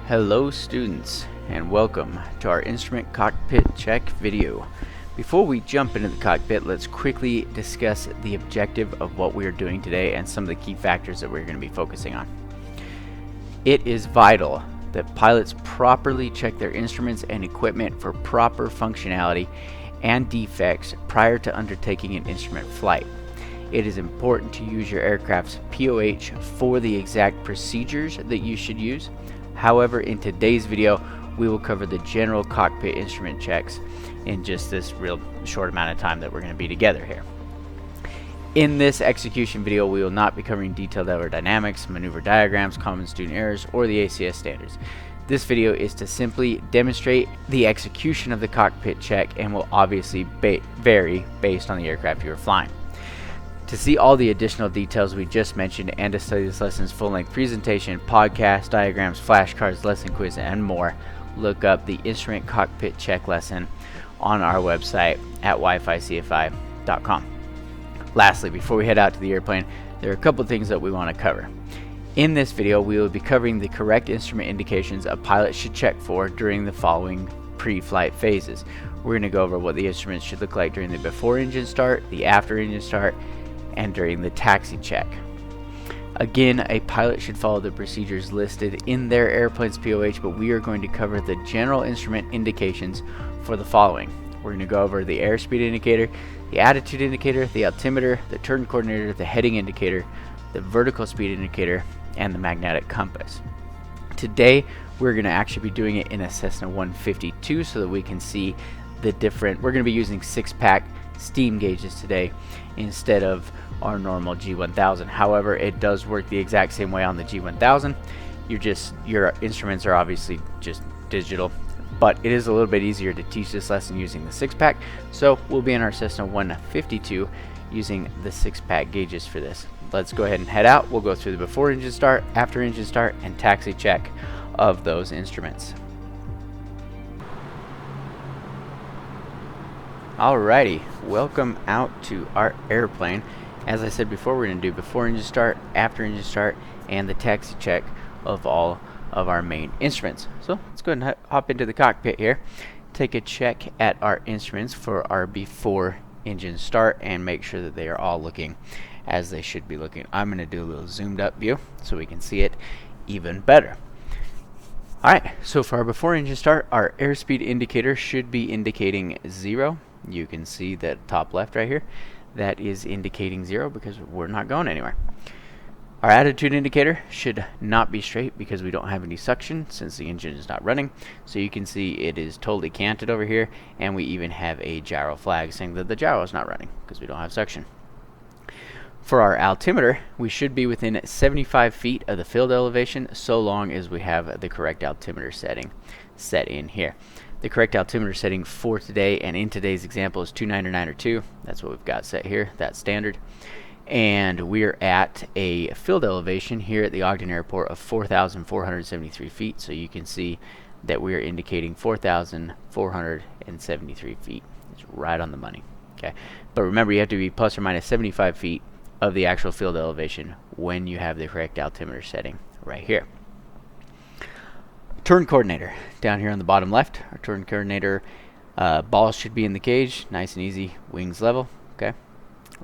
Hello students, and welcome to our instrument cockpit check video. Before we jump into the cockpit, let's quickly discuss the objective of what we are doing today and some of the key factors that we're going to be focusing on. It is vital that pilots properly check their instruments and equipment for proper functionality and defects prior to undertaking an instrument flight. It is important to use your aircraft's POH for the exact procedures that you should use. However, in today's video, we will cover the general cockpit instrument checks in just this real short amount of time that we're going to be together here. In this execution video, we will not be covering detailed aerodynamics, maneuver diagrams, common student errors, or the ACS standards. This video is to simply demonstrate the execution of the cockpit check and will obviously vary based on the aircraft you are flying. To see all the additional details we just mentioned and to study this lesson's full-length presentation, podcast, diagrams, flashcards, lesson quiz, and more, look up the Instrument Cockpit Check lesson on our website at wificfi.com. Lastly, before we head out to the airplane, there are a couple things that we want to cover. In this video, we will be covering the correct instrument indications a pilot should check for during the following pre-flight phases. We're going to go over what the instruments should look like during the before engine start, the after engine start, and during the taxi check. Again, a pilot should follow the procedures listed in their airplane's POH, but we are going to cover the general instrument indications for the following. We're going to go over the airspeed indicator, the attitude indicator, the altimeter, the turn coordinator, the heading indicator, the vertical speed indicator, and the magnetic compass. Today, we're going to actually be doing it in a Cessna 152 so that we can see the different. We're going to be using 6-pack steam gauges today instead of our normal G1000. However, it does work the exact same way on the G1000. Your instruments are obviously just digital, but it is a little bit easier to teach this lesson using the 6-pack. So we'll be in our Cessna 152 using the 6-pack gauges for this. Let's go ahead and head out. We'll go through the before engine start, after engine start, and taxi check of those instruments. Alrighty, welcome out to our airplane. As I said before, we're going to do before engine start, after engine start, and the taxi check of all of our main instruments. So let's go ahead and hop into the cockpit here, take a check at our instruments for our before engine start, and make sure that they are all looking as they should be looking. I'm going to do a little zoomed up view so we can see it even better. Alright, so for our before engine start, our airspeed indicator should be indicating 0. You can see that top left right here, that is indicating 0 because we're not going anywhere. Our attitude indicator should not be straight because we don't have any suction since the engine is not running. So you can see it is totally canted over here, and we even have a gyro flag saying that the gyro is not running because we don't have suction. For our altimeter, we should be within 75 feet of the field elevation so long as we have the correct altimeter setting set in here. The correct altimeter setting for today and in today's example is 299 or 2. That's what we've got set here. That's standard. And we're at a field elevation here at the Ogden Airport of 4,473 feet. So you can see that we are indicating 4,473 feet. It's right on the money. Okay. But remember, you have to be plus or minus 75 feet of the actual field elevation when you have the correct altimeter setting right here. Turn coordinator down here on the bottom left. Our turn coordinator ball should be in the cage, nice and easy, wings level. Okay,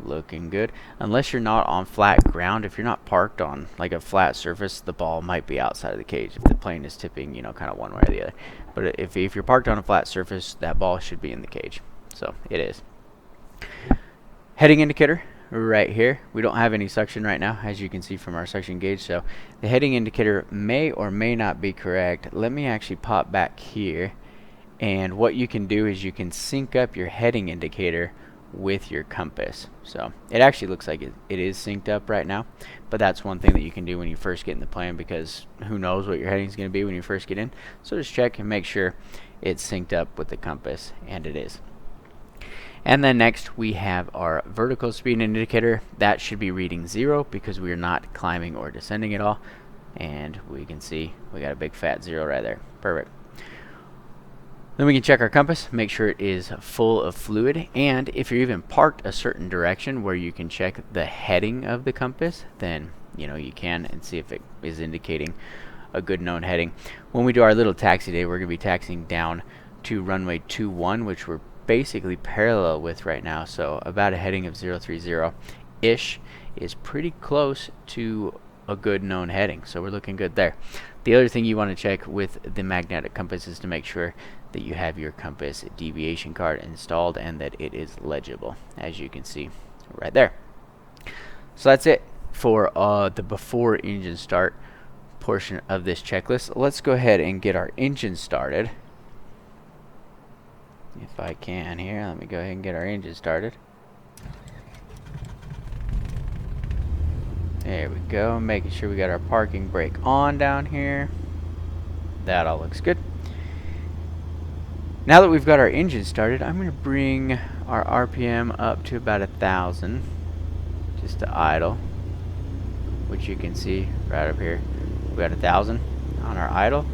looking good. Unless you're not on flat ground, if you're not parked on like a flat surface, the ball might be outside of the cage if the plane is tipping, kind of one way or the other. But if you're parked on a flat surface, that ball should be in the cage. So it is. Heading indicator right here. We don't have any suction right now, as you can see from our suction gauge, so the heading indicator may or may not be correct. Let me actually pop back here, and what you can do is you can sync up your heading indicator with your compass. So it actually looks like it is synced up right now, but that's one thing that you can do when you first get in the plane, because who knows what your heading is going to be when you first get in. So just check and make sure it's synced up with the compass, and it is. And then next we have our vertical speed indicator. That should be reading 0 because we are not climbing or descending at all. And we can see we got a big fat 0 right there. Perfect. Then we can check our compass, make sure it is full of fluid. And if you're even parked a certain direction where you can check the heading of the compass, then you can and see if it is indicating a good known heading. When we do our little taxi day, we're going to be taxiing down to runway 21, which we're basically parallel with right now, so about a heading of 030-ish is pretty close to a good known heading, so we're looking good there. The other thing you want to check with the magnetic compass is to make sure that you have your compass deviation card installed and that it is legible, as you can see right there. So that's it for the before engine start portion of this checklist. Let's go ahead and get our engine started. If I can here, let me go ahead and get our engine started. There we go, making sure we got our parking brake on down here. That all looks good. Now that we've got our engine started, I'm going to bring our RPM up to about 1,000 just to idle, which you can see right up here. We got 1,000 on our idle.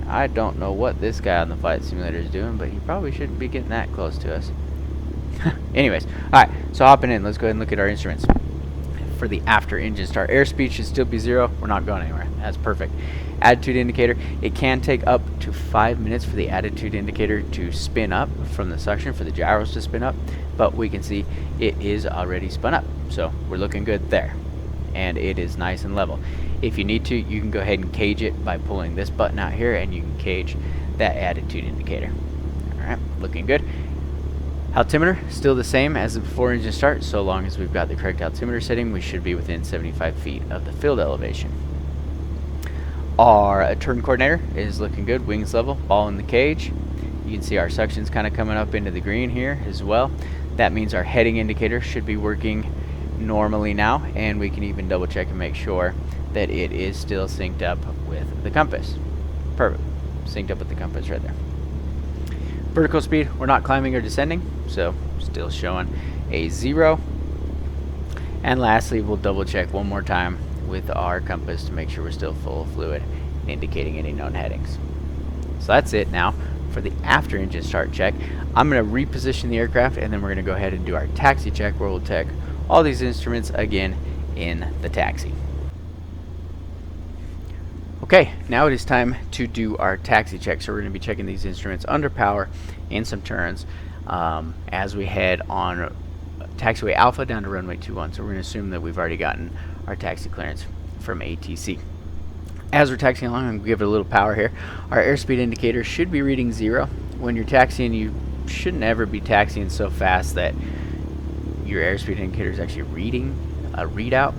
I don't know what this guy on the flight simulator is doing, but he probably shouldn't be getting that close to us. Anyways, alright, so hopping in, let's go ahead and look at our instruments. For the after engine start, airspeed should still be 0. We're not going anywhere. That's perfect. Attitude indicator, it can take up to 5 minutes for the attitude indicator to spin up from the suction, for the gyros to spin up, but we can see it is already spun up, so we're looking good there, and it is nice and level. If you need to, you can go ahead and cage it by pulling this button out here, and you can cage that attitude indicator. Alright, looking good. Altimeter, still the same as the before engine start. So long as we've got the correct altimeter setting, we should be within 75 feet of the field elevation. Our turn coordinator is looking good, wings level, ball in the cage. You can see our suction's kind of coming up into the green here as well. That means our heading indicator should be working normally now, and we can even double check and make sure that it is still synced up with the compass. Perfect, synced up with the compass right there. Vertical speed, we're not climbing or descending, so still showing a 0. And lastly, we'll double check one more time with our compass to make sure we're still full of fluid, indicating any known headings. So that's it now for the after engine start check. I'm going to reposition the aircraft, and then we're going to go ahead and do our taxi check, where we'll check all these instruments again in the taxi. Okay, now it is time to do our taxi check. So we're going to be checking these instruments under power in some turns as we head on taxiway Alpha down to runway 21. So we're going to assume that we've already gotten our taxi clearance from ATC. As we're taxiing along, I'm going to give it a little power here. Our airspeed indicator should be reading 0. When you're taxiing, you shouldn't ever be taxiing so fast that your airspeed indicator is actually reading a readout.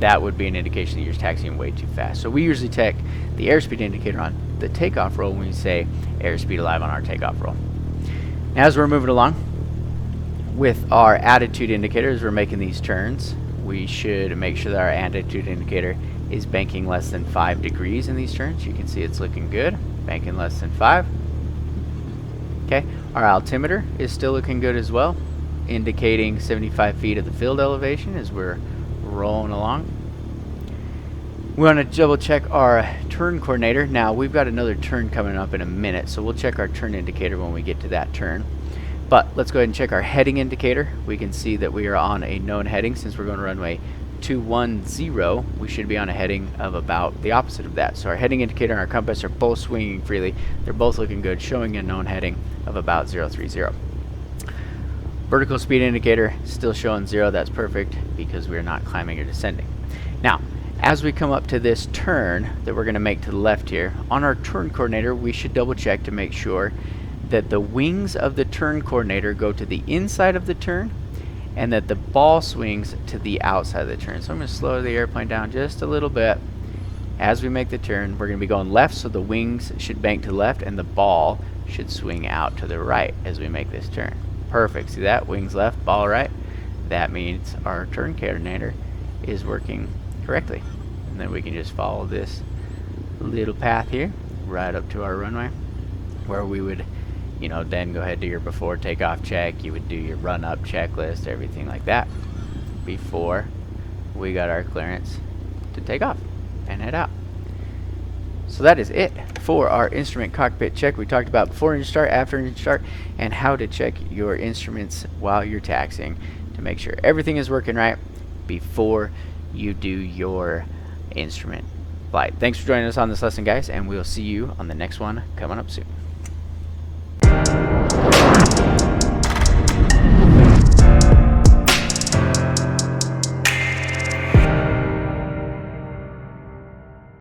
That would be an indication that you're taxiing way too fast. So we usually check the airspeed indicator on the takeoff roll when we say airspeed alive on our takeoff roll. Now as we're moving along with our attitude indicator, as we're making these turns, we should make sure that our attitude indicator is banking less than 5 degrees in these turns. You can see it's looking good, banking less than 5. Okay, our altimeter is still looking good as well, indicating 75 feet of the field elevation as we're rolling along. We want to double check our turn coordinator. Now we've got another turn coming up in a minute, so we'll check our turn indicator when we get to that turn. But let's go ahead and check our heading indicator. We can see that we are on a known heading. Since we're going to runway 210, we should be on a heading of about the opposite of that. So our heading indicator and our compass are both swinging freely. They're both looking good, showing a known heading of about 030. Vertical speed indicator still showing 0. That's perfect because we're not climbing or descending. Now, as we come up to this turn that we're going to make to the left here, on our turn coordinator, we should double check to make sure that the wings of the turn coordinator go to the inside of the turn and that the ball swings to the outside of the turn. So I'm going to slow the airplane down just a little bit. As we make the turn, we're going to be going left, so the wings should bank to the left and the ball should swing out to the right as we make this turn. Perfect. See that? Wings left, ball right. That means our turn coordinator is working correctly. And then we can just follow this little path here right up to our runway, where we would, then go ahead and do your before takeoff check. You would do your run up checklist, everything like that, before we got our clearance to take off and head out. So that is it for our instrument cockpit check. We talked about before engine start, after engine start, and how to check your instruments while you're taxiing to make sure everything is working right before you do your instrument flight. Thanks for joining us on this lesson, guys, and we'll see you on the next one coming up soon.